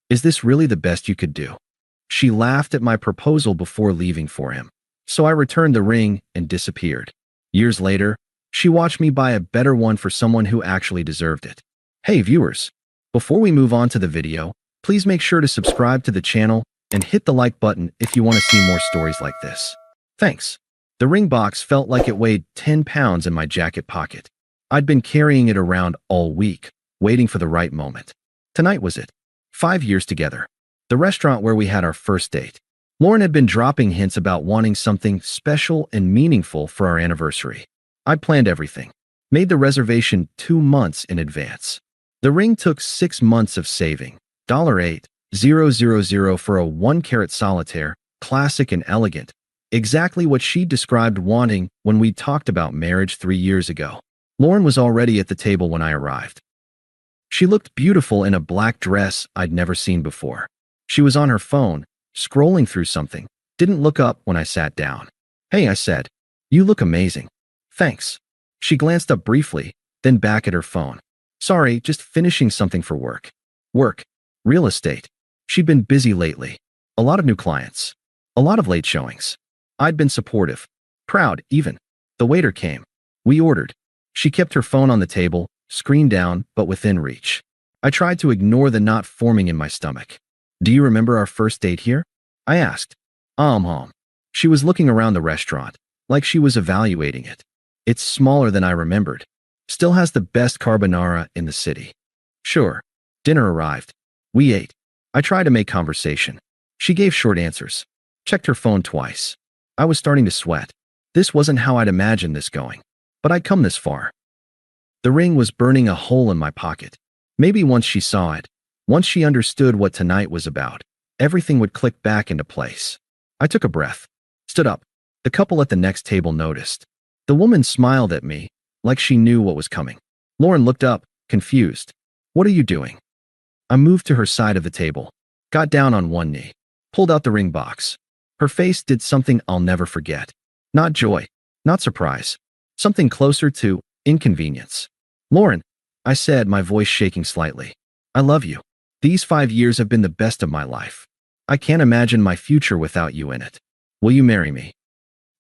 Is this really the best you could do? She laughed at my proposal before leaving for him. So I returned the ring and disappeared. Years later, she watched me buy a better one for someone who actually deserved it. Hey viewers, before we move on to the video, please make sure to subscribe to the channel and hit the like button if you want to see more stories like this. Thanks. The ring box felt like it weighed 10 pounds in my jacket pocket. I'd been carrying it around all week, waiting for the right moment. Tonight was it. 5 years together. The restaurant where we had our first date. Lauren had been dropping hints about wanting something special and meaningful for our anniversary. I planned everything. Made the reservation 2 months in advance. The ring took 6 months of saving. $8,000 for a 1-carat solitaire, classic and elegant. Exactly what she described wanting when we talked about marriage 3 years ago. Lauren was already at the table when I arrived. She looked beautiful in a black dress I'd never seen before. She was on her phone, scrolling through something. Didn't look up when I sat down. Hey, I said. You look amazing. Thanks. She glanced up briefly, then back at her phone. Sorry, just finishing something for work. Work. Real estate. She'd been busy lately. A lot of new clients. A lot of late showings. I'd been supportive. Proud, even. The waiter came. We ordered. She kept her phone on the table, screen down, but within reach. I tried to ignore the knot forming in my stomach. Do you remember our first date here? I asked. She was looking around the restaurant, like she was evaluating it. It's smaller than I remembered. Still has the best carbonara in the city. Sure. Dinner arrived. We ate. I tried to make conversation. She gave short answers. Checked her phone twice. I was starting to sweat. This wasn't how I'd imagined this going. But I'd come this far. The ring was burning a hole in my pocket. Maybe once she saw it, once she understood what tonight was about, everything would click back into place. I took a breath. Stood up. The couple at the next table noticed. The woman smiled at me, like she knew what was coming. Lauren looked up, confused. What are you doing? I moved to her side of the table, got down on one knee, pulled out the ring box. Her face did something I'll never forget. Not joy, not surprise, something closer to inconvenience. Lauren, I said, my voice shaking slightly. I love you. These 5 years have been the best of my life. I can't imagine my future without you in it. Will you marry me?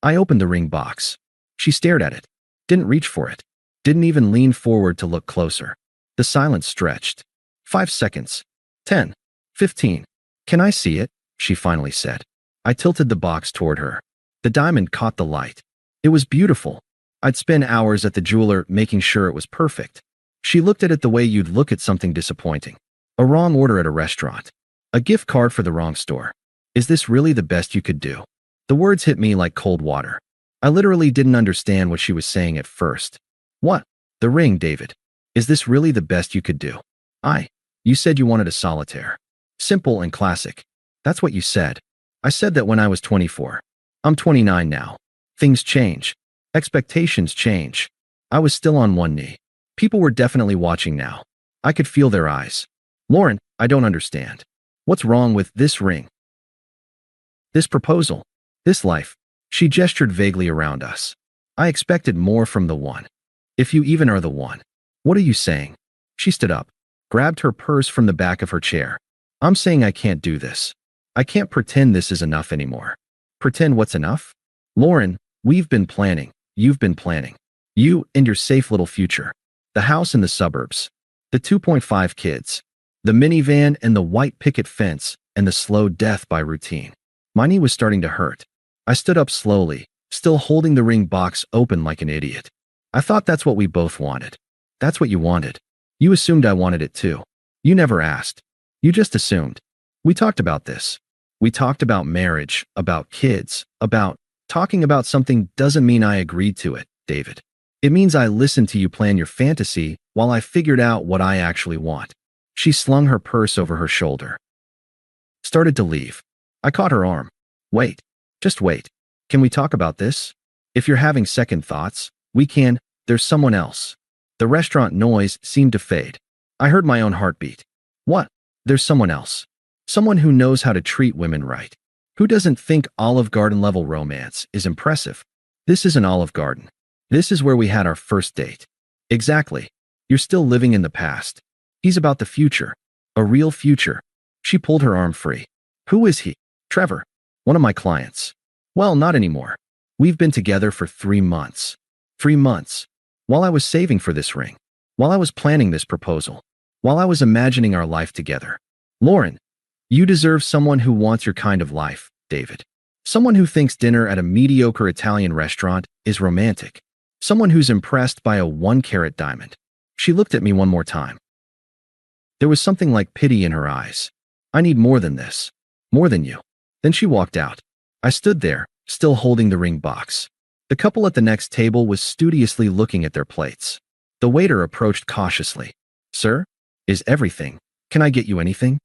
I opened the ring box. She stared at it. Didn't reach for it. Didn't even lean forward to look closer. The silence stretched. 5 seconds. 10. 15. Can I see it? She finally said. I tilted the box toward her. The diamond caught the light. It was beautiful. I'd spend hours at the jeweler making sure it was perfect. She looked at it the way you'd look at something disappointing. A wrong order at a restaurant. A gift card for the wrong store. Is this really the best you could do? The words hit me like cold water. I literally didn't understand what she was saying at first. What? The ring, David. Is this really the best you could do? You said you wanted a solitaire. Simple and classic. That's what you said. I said that when I was 24. I'm 29 now. Things change. Expectations change. I was still on one knee. People were definitely watching now. I could feel their eyes. Lauren, I don't understand. What's wrong with this ring? This proposal? This life? She gestured vaguely around us. I expected more from the one. If you even are the one. What are you saying? She stood up, grabbed her purse from the back of her chair. I'm saying I can't do this. I can't pretend this is enough anymore. Pretend what's enough? Lauren, we've been planning. You've been planning. You and your safe little future. The house in the suburbs. The 2.5 kids. The minivan and the white picket fence and the slow death by routine. My knee was starting to hurt. I stood up slowly, still holding the ring box open like an idiot. I thought that's what we both wanted. That's what you wanted. You assumed I wanted it too. You never asked. You just assumed. We talked about this. We talked about marriage, about kids, about talking about something doesn't mean I agreed to it, David. It means I listened to you plan your fantasy while I figured out what I actually want. She slung her purse over her shoulder. Started to leave. I caught her arm. Wait. Just wait. Can we talk about this? If you're having second thoughts, we can. There's someone else. The restaurant noise seemed to fade. I heard my own heartbeat. What? There's someone else. Someone who knows how to treat women right. Who doesn't think Olive Garden level romance is impressive? This isn't Olive Garden. This is where we had our first date. Exactly. You're still living in the past. He's about the future. A real future. She pulled her arm free. Who is he? Trevor. One of my clients. Well, not anymore. We've been together for 3 months. 3 months. While I was saving for this ring. While I was planning this proposal. While I was imagining our life together. Lauren, you deserve someone who wants your kind of life, David. Someone who thinks dinner at a mediocre Italian restaurant is romantic. Someone who's impressed by a 1-carat diamond. She looked at me one more time. There was something like pity in her eyes. I need more than this. More than you. Then she walked out. I stood there, still holding the ring box. The couple at the next table was studiously looking at their plates. The waiter approached cautiously. Sir? Is everything? Can I get you anything?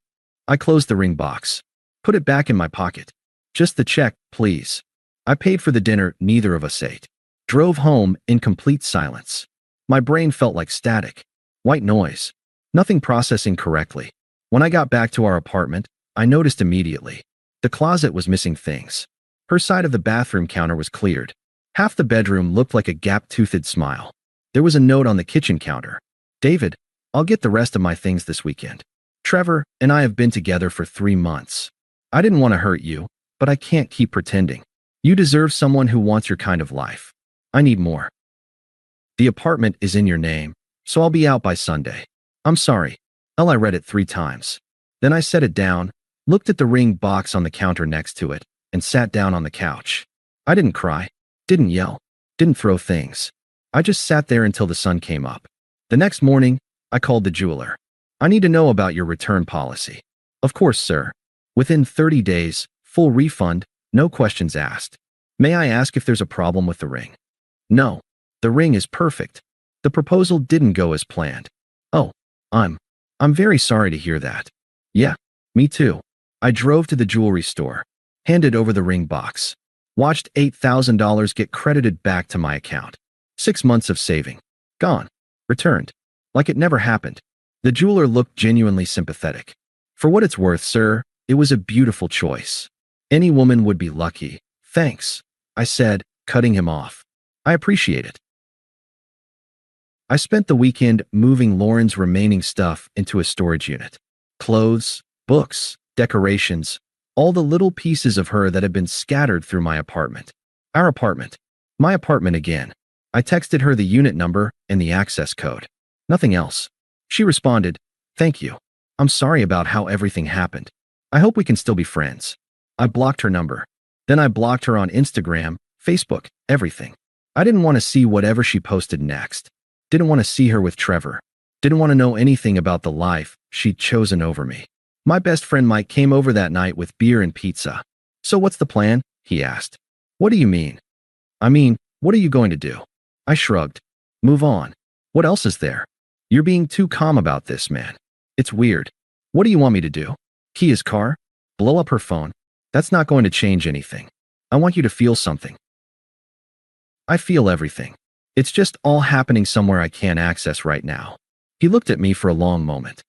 I closed the ring box. Put it back in my pocket. Just the check, please. I paid for the dinner neither of us ate. Drove home in complete silence. My brain felt like static. White noise. Nothing processing correctly. When I got back to our apartment, I noticed immediately. The closet was missing things. Her side of the bathroom counter was cleared. Half the bedroom looked like a gap-toothed smile. There was a note on the kitchen counter. David, I'll get the rest of my things this weekend. Trevor and I have been together for 3 months. I didn't want to hurt you, but I can't keep pretending. You deserve someone who wants your kind of life. I need more. The apartment is in your name, so I'll be out by Sunday. I'm sorry. I read it 3 times. Then I set it down, looked at the ring box on the counter next to it, and sat down on the couch. I didn't cry, didn't yell, didn't throw things. I just sat there until the sun came up. The next morning, I called the jeweler. I need to know about your return policy. Of course, sir. Within 30 days, full refund, no questions asked. May I ask if there's a problem with the ring? No. The ring is perfect. The proposal didn't go as planned. Oh, I'm very sorry to hear that. Yeah, me too. I drove to the jewelry store, handed over the ring box, watched $8,000 get credited back to my account. 6 months of saving. Gone. Returned. Like it never happened. The jeweler looked genuinely sympathetic. For what it's worth, sir, it was a beautiful choice. Any woman would be lucky. Thanks, I said, cutting him off. I appreciate it. I spent the weekend moving Lauren's remaining stuff into a storage unit. Clothes, books, decorations, all the little pieces of her that had been scattered through my apartment. Our apartment. My apartment again. I texted her the unit number and the access code. Nothing else. She responded, "Thank you. I'm sorry about how everything happened. I hope we can still be friends." I blocked her number. Then I blocked her on Instagram, Facebook, everything. I didn't want to see whatever she posted next. Didn't want to see her with Trevor. Didn't want to know anything about the life she'd chosen over me. My best friend Mike came over that night with beer and pizza. "So what's the plan?" he asked. "What do you mean?" "I mean, what are you going to do?" I shrugged. "Move on. What else is there? You're being too calm about this, man. It's weird. What do you want me to do? Key his car? Blow up her phone? That's not going to change anything. I want you to feel something." I feel everything. It's just all happening somewhere I can't access right now. He looked at me for a long moment.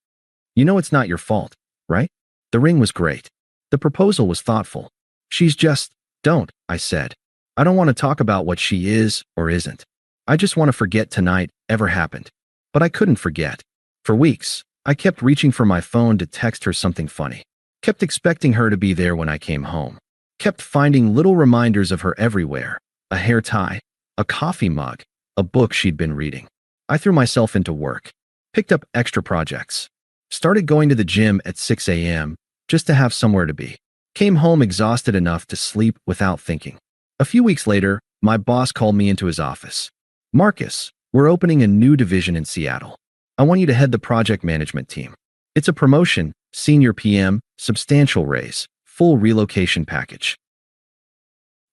"You know it's not your fault, right? The ring was great. The proposal was thoughtful. She's just, don't," I said. "I don't want to talk about what she is or isn't. I just want to forget tonight ever happened." But I couldn't forget. For weeks, I kept reaching for my phone to text her something funny. Kept expecting her to be there when I came home. Kept finding little reminders of her everywhere. A hair tie, a coffee mug, a book she'd been reading. I threw myself into work. Picked up extra projects. Started going to the gym at 6 a.m. just to have somewhere to be. Came home exhausted enough to sleep without thinking. A few weeks later, my boss called me into his office. "Marcus, we're opening a new division in Seattle. I want you to head the project management team. It's a promotion, senior PM, substantial raise, full relocation package."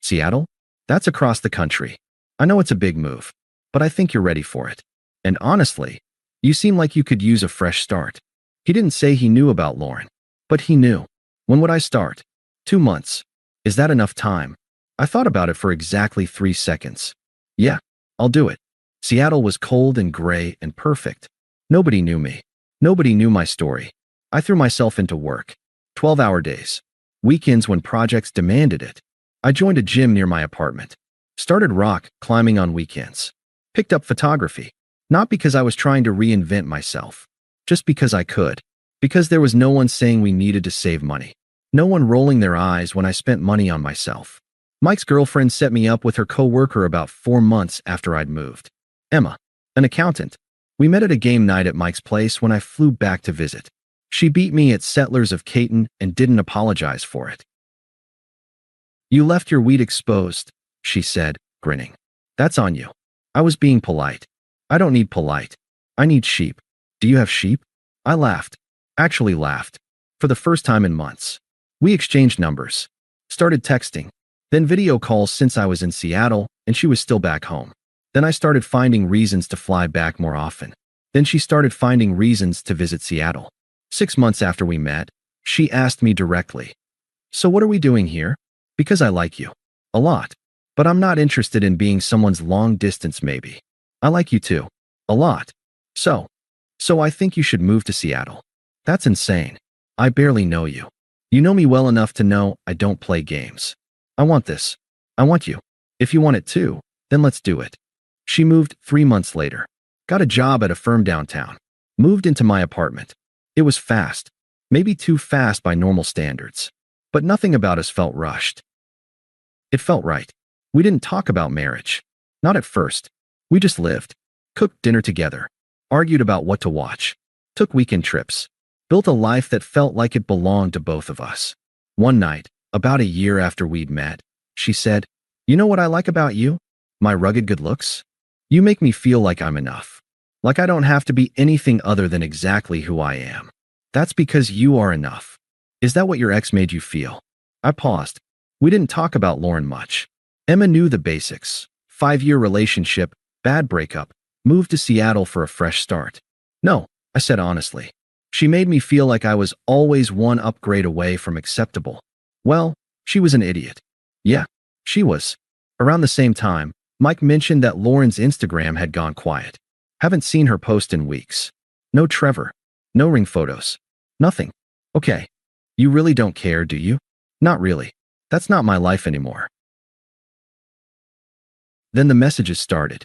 Seattle? That's across the country. I know it's a big move, but I think you're ready for it. And honestly, you seem like you could use a fresh start. He didn't say he knew about Lauren, but he knew. When would I start? 2 months. Is that enough time? I thought about it for exactly 3 seconds. Yeah, I'll do it. Seattle was cold and gray and perfect. Nobody knew me. Nobody knew my story. I threw myself into work. 12-hour days. Weekends when projects demanded it. I joined a gym near my apartment. Started rock climbing on weekends. Picked up photography. Not because I was trying to reinvent myself. Just because I could. Because there was no one saying we needed to save money. No one rolling their eyes when I spent money on myself. Mike's girlfriend set me up with her co-worker about 4 months after I'd moved. Emma, an accountant. We met at a game night at Mike's place when I flew back to visit. She beat me at Settlers of Catan and didn't apologize for it. You left your wheat exposed, she said, grinning. That's on you. I was being polite. I don't need polite. I need sheep. Do you have sheep? I laughed. Actually laughed. For the first time in months. We exchanged numbers. Started texting. Then video calls since I was in Seattle and she was still back home. Then I started finding reasons to fly back more often. Then she started finding reasons to visit Seattle. 6 months after we met, she asked me directly, "So what are we doing here?" Because I like you. A lot. But I'm not interested in being someone's long distance maybe. I like you too. A lot. So I think you should move to Seattle. That's insane. I barely know you. You know me well enough to know I don't play games. I want this. I want you. If you want it too, then let's do it. She moved 3 months later. Got a job at a firm downtown. Moved into my apartment. It was fast. Maybe too fast by normal standards. But nothing about us felt rushed. It felt right. We didn't talk about marriage. Not at first. We just lived. Cooked dinner together. Argued about what to watch. Took weekend trips. Built a life that felt like it belonged to both of us. One night, about a year after we'd met, she said, "You know what I like about you? My rugged good looks? You make me feel like I'm enough. Like I don't have to be anything other than exactly who I am. That's because you are enough. Is that what your ex made you feel?" I paused. We didn't talk about Lauren much. Emma knew the basics. 5-year relationship, bad breakup, moved to Seattle for a fresh start. No, I said honestly. She made me feel like I was always one upgrade away from acceptable. Well, she was an idiot. Yeah, she was. Around the same time, Mike mentioned that Lauren's Instagram had gone quiet. Haven't seen her post in weeks. No Trevor. No ring photos. Nothing. Okay. You really don't care, do you? Not really. That's not my life anymore. Then the messages started.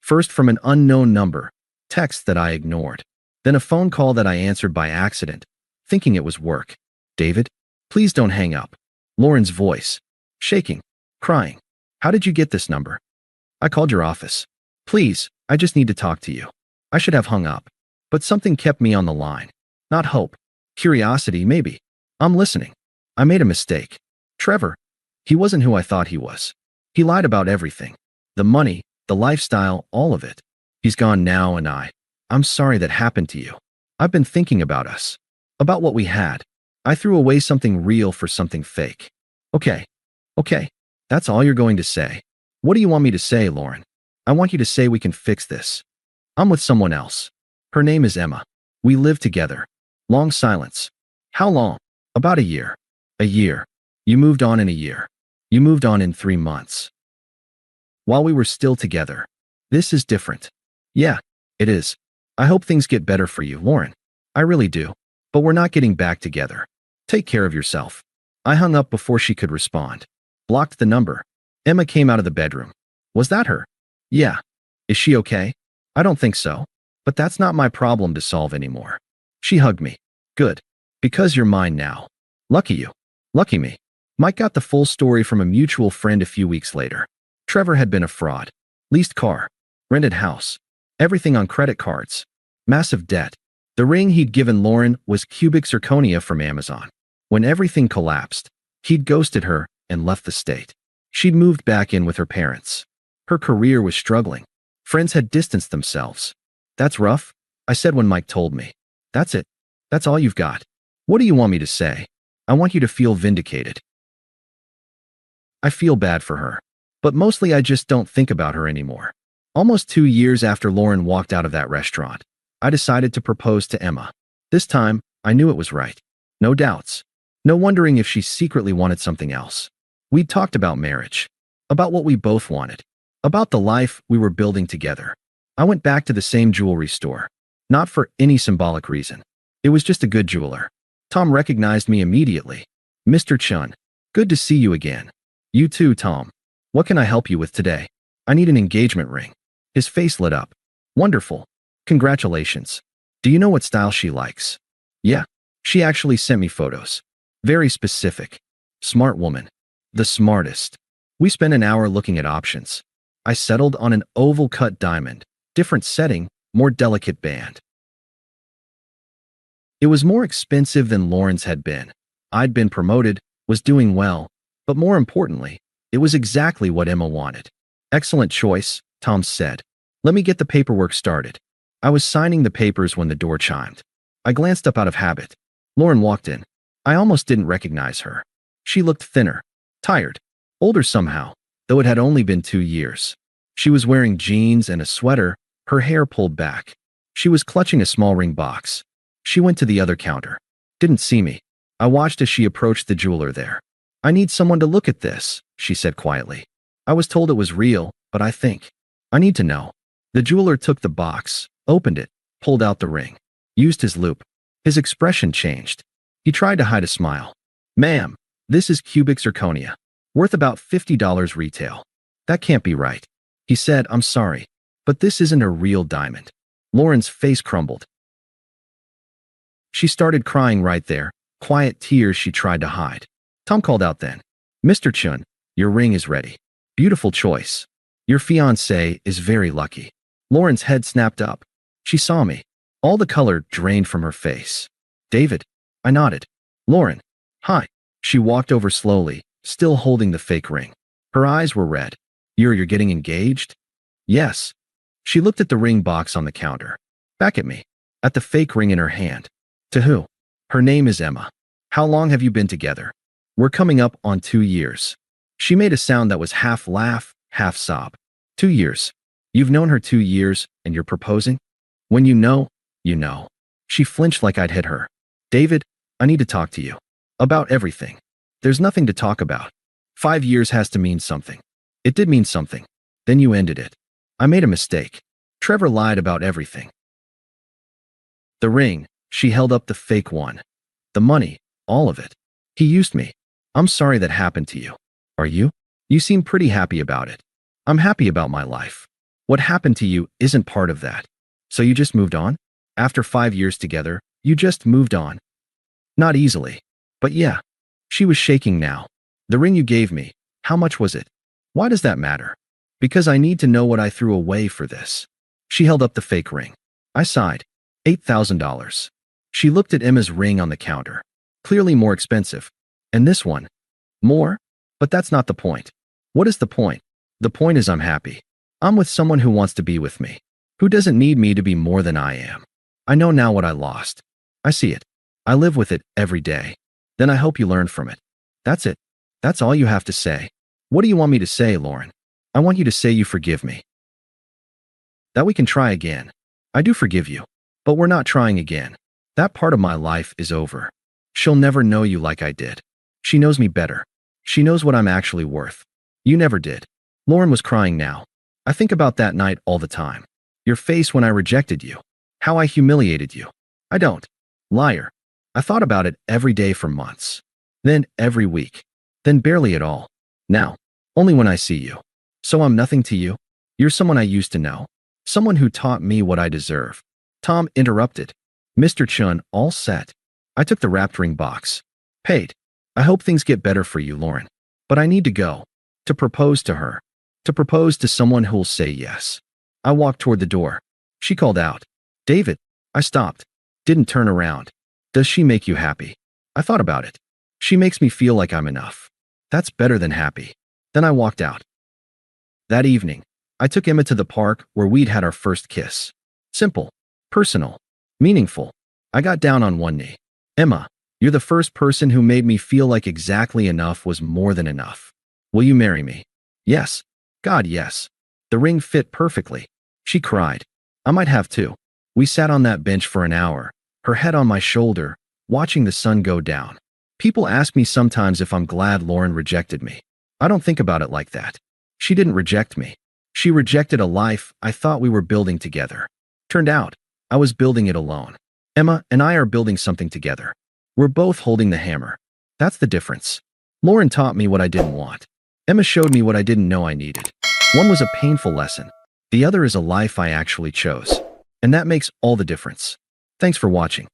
First from an unknown number, text that I ignored. Then a phone call that I answered by accident, thinking it was work. "David, please don't hang up." Lauren's voice. Shaking. Crying. "How did you get this number?" "I called your office. Please, I just need to talk to you." I should have hung up. But something kept me on the line. Not hope. Curiosity, maybe. I'm listening. I made a mistake. Trevor. He wasn't who I thought he was. He lied about everything. The money, the lifestyle, all of it. He's gone now and I'm sorry that happened to you. I've been thinking about us. About what we had. I threw away something real for something fake. Okay. That's all you're going to say. What do you want me to say, Lauren? I want you to say we can fix this. I'm with someone else. Her name is Emma. We live together. Long silence. How long? About a year. A year. You moved on in a year. You moved on in 3 months. While we were still together. This is different. Yeah, it is. I hope things get better for you, Lauren. I really do. But we're not getting back together. Take care of yourself. I hung up before she could respond. Blocked the number. Emma came out of the bedroom. Was that her? Yeah. Is she okay? I don't think so. But that's not my problem to solve anymore. She hugged me. Good. Because you're mine now. Lucky you. Lucky me. Mike got the full story from a mutual friend a few weeks later. Trevor had been a fraud. Leased car. Rented house. Everything on credit cards. Massive debt. The ring he'd given Lauren was cubic zirconia from Amazon. When everything collapsed, he'd ghosted her and left the state. She'd moved back in with her parents. Her career was struggling. Friends had distanced themselves. That's rough, I said when Mike told me. That's it. That's all you've got. What do you want me to say? I want you to feel vindicated. I feel bad for her. But mostly I just don't think about her anymore. Almost 2 years after Lauren walked out of that restaurant, I decided to propose to Emma. This time, I knew it was right. No doubts. No wondering if she secretly wanted something else. We'd talked about marriage. About what we both wanted. About the life we were building together. I went back to the same jewelry store. Not for any symbolic reason. It was just a good jeweler. Tom recognized me immediately. "Mr. Chun, good to see you again." "You too, Tom. What can I help you with today?" "I need an engagement ring." His face lit up. "Wonderful. Congratulations. Do you know what style she likes?" Yeah, she actually sent me photos. Very specific. Smart woman. The smartest. We spent an hour looking at options. I settled on an oval-cut diamond. Different setting, more delicate band. It was more expensive than Lauren's had been. I'd been promoted, was doing well, but more importantly, it was exactly what Emma wanted. Excellent choice, Tom said. Let me get the paperwork started. I was signing the papers when the door chimed. I glanced up out of habit. Lauren walked in. I almost didn't recognize her. She looked thinner, tired, older somehow, though it had only been 2 years. She was wearing jeans and a sweater, her hair pulled back. She was clutching a small ring box. She went to the other counter. Didn't see me. I watched as she approached the jeweler there. I need someone to look at this, she said quietly. I was told it was real, but I need to know. The jeweler took the box, opened it, pulled out the ring, used his loupe. His expression changed. He tried to hide a smile. Ma'am, this is cubic zirconia, worth about $50 retail. That can't be right. He said, I'm sorry, but this isn't a real diamond. Lauren's face crumbled. She started crying right there, quiet tears she tried to hide. Tom called out then. Mr. Chun, your ring is ready. Beautiful choice. Your fiancé is very lucky. Lauren's head snapped up. She saw me. All the color drained from her face. David. I nodded. Lauren. Hi. She walked over slowly, still holding the fake ring. Her eyes were red. You're getting engaged? Yes. She looked at the ring box on the counter. Back at me. At the fake ring in her hand. To who? Her name is Emma. How long have you been together? We're coming up on 2 years. She made a sound that was half laugh, half sob. 2 years. You've known her 2 years, and you're proposing? When you know, you know. She flinched like I'd hit her. David, I need to talk to you. About everything. There's nothing to talk about. 5 years has to mean something. It did mean something. Then you ended it. I made a mistake. Trevor lied about everything. The ring, she held up the fake one. The money, all of it. He used me. I'm sorry that happened to you. Are you? You seem pretty happy about it. I'm happy about my life. What happened to you isn't part of that. So you just moved on? After 5 years together, you just moved on? Not easily. But yeah. She was shaking now. The ring you gave me, how much was it? Why does that matter? Because I need to know what I threw away for this. She held up the fake ring. I sighed. $8,000. She looked at Emma's ring on the counter. Clearly more expensive. And this one? More? But that's not the point. What is the point? The point is I'm happy. I'm with someone who wants to be with me. Who doesn't need me to be more than I am. I know now what I lost. I see it. I live with it every day. Then I hope you learn from it. That's it. That's all you have to say. What do you want me to say, Lauren? I want you to say you forgive me. That we can try again. I do forgive you. But we're not trying again. That part of my life is over. She'll never know you like I did. She knows me better. She knows what I'm actually worth. You never did. Lauren was crying now. I think about that night all the time. Your face when I rejected you. How I humiliated you. I don't. Liar. I thought about it every day for months. Then every week. Then barely at all. Now, only when I see you. So I'm nothing to you? You're someone I used to know. Someone who taught me what I deserve. Tom interrupted. Mr. Chun, all set. I took the wrapped ring box. Paid. I hope things get better for you, Lauren. But I need to go. To propose to her. To propose to someone who'll say yes. I walked toward the door. She called out. David. I stopped. Didn't turn around. Does she make you happy? I thought about it. She makes me feel like I'm enough. That's better than happy. Then I walked out. That evening, I took Emma to the park where we'd had our first kiss. Simple. Personal. Meaningful. I got down on one knee. Emma, you're the first person who made me feel like exactly enough was more than enough. Will you marry me? Yes. God, yes. The ring fit perfectly. She cried. I might have too. We sat on that bench for an hour, her head on my shoulder, watching the sun go down. People ask me sometimes if I'm glad Lauren rejected me. I don't think about it like that. She didn't reject me. She rejected a life I thought we were building together. Turned out, I was building it alone. Emma and I are building something together. We're both holding the hammer. That's the difference. Lauren taught me what I didn't want. Emma showed me what I didn't know I needed. One was a painful lesson. The other is a life I actually chose. And that makes all the difference. Thanks for watching.